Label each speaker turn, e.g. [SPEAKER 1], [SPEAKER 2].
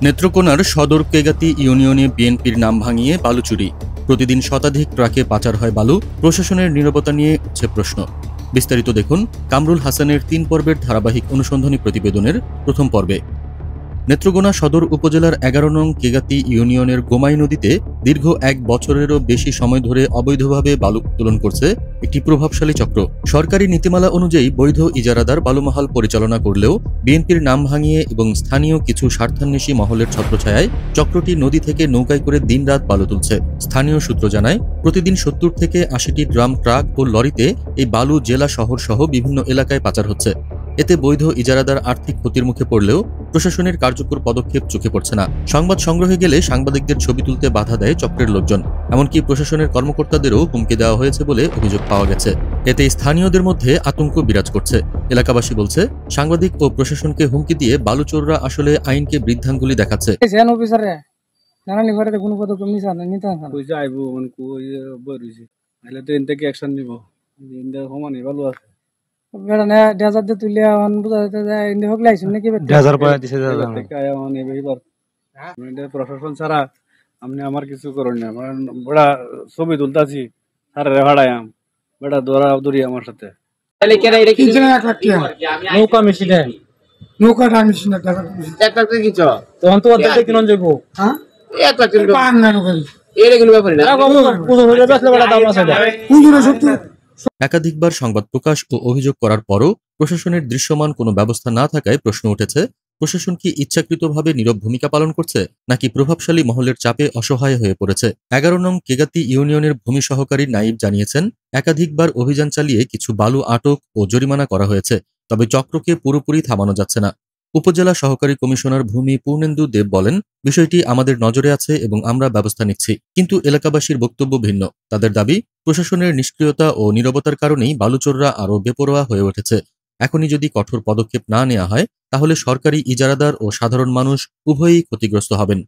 [SPEAKER 1] নেত্রকোনার সদর কেগাতি ইউনিয়নে বিএনপির নাম ভাঙিয়ে বালু চুরি। প্রতিদিন শতাধিক ট্রাকে পাচার হয় বালু। প্রশাসনের নীরবতা নিয়ে উঠছে প্রশ্ন। বিস্তারিত দেখুন কামরুল হাসানের ৩ পর্বের ধারাবাহিক অনুসন্ধানী প্রতিবেদনের প্রথম পর্বে। নেত্রকোনা সদর উপজেলার ১১ নং কেগাতি ইউনিয়নের গোমাই নদীতে দীর্ঘ ১ বছরেরও বেশি সময় ধরে অবৈধভাবে বালু উত্তোলন করছে একটি প্রভাবশালী চক্র। সরকারি নীতিমালা অনুযায়ী বৈধ ইজারাদার বালুমহাল পরিচালনা করলেও বিএনপির নাম ভাঙিয়ে এবং স্থানীয় কিছু স্বার্থান্বেষী মহলের ছত্রছায়ায় চক্রটি নদী থেকে নৌকায় করে দিনরাত বালু তুলছে। স্থানীয় সূত্র জানায়, প্রতিদিন ৭০ থেকে ৮০টি ড্রাম, ট্রাক ও লরিতে এই বালু জেলা শহর সহ বিভিন্ন এলাকায় পাচার হচ্ছে। এতে বৈধ ইজারাদার আর্থিক ক্ষতির মুখে পড়লেও প্রশাসনের কার্যকর পদক্ষেপ চোখে পড়ছে না। সংবাদ সংগ্রহে গেলে সাংবাদিকদের ছবি তুলতে বাধা দেয় চক্রের লোকজন। এমনকি প্রশাসনের কর্মকর্তাদেরও হুমকি দেওয়া হয়েছে বলে অভিযোগ পাওয়া গেছে। এতে স্থানীয়দের মধ্যে আতঙ্ক বিরাজ করছে। এলাকাবাসী বলছে, সাংবাদিক ও প্রশাসনকে হুমকি দিয়ে বালুচোররা আসলে আইনকে বৃদ্ধাঙ্গুলি দেখাচ্ছে।
[SPEAKER 2] প্রশাসন ছাড়া আপনি আমার কিছু করেন না। বড়া ছবি তুলতাছি, সারা ভাড়ায়াম বেটা দৌড়ি আমার সাথে। নৌকা মেশিনে নৌকাটা মেশিনে তখন তো কিনন যাবো।
[SPEAKER 1] একাধিকবার সংবাদ প্রকাশ ও অভিযোগ করার পরও প্রশাসনের দৃশ্যমান কোনো ব্যবস্থা না থাকায় প্রশ্ন উঠেছে, প্রশাসন কি ইচ্ছাকৃতভাবে নীরব ভূমিকা পালন করছে, নাকি প্রভাবশালী মহলের চাপে অসহায় হয়ে পড়েছে? ১১ নং কেগাতি ইউনিয়নের ভূমি সহকারী নাইব জানিয়েছেন, একাধিকবার অভিযান চালিয়ে কিছু বালু আটক ও জরিমানা করা হয়েছে, তবে চক্রকে পুরোপুরি থামানো যাচ্ছে না। উপজেলা সহকারী কমিশনার ভূমি পূর্ণেন্দু দেব বলেন, বিষয়টি আমাদের নজরে আছে এবং আমরা ব্যবস্থা নিচ্ছি। কিন্তু এলাকাবাসীর বক্তব্য ভিন্ন। তাদের দাবি, প্রশাসনের নিষ্ক্রিয়তা ও নীরবতার কারণেই বালুচোররা আরও বেপরোয়া হয়ে উঠেছে। এখনই যদি কঠোর পদক্ষেপ না নেওয়া হয়, তাহলে সরকারি ইজারাদার ও সাধারণ মানুষ উভয়ই ক্ষতিগ্রস্ত হবেন।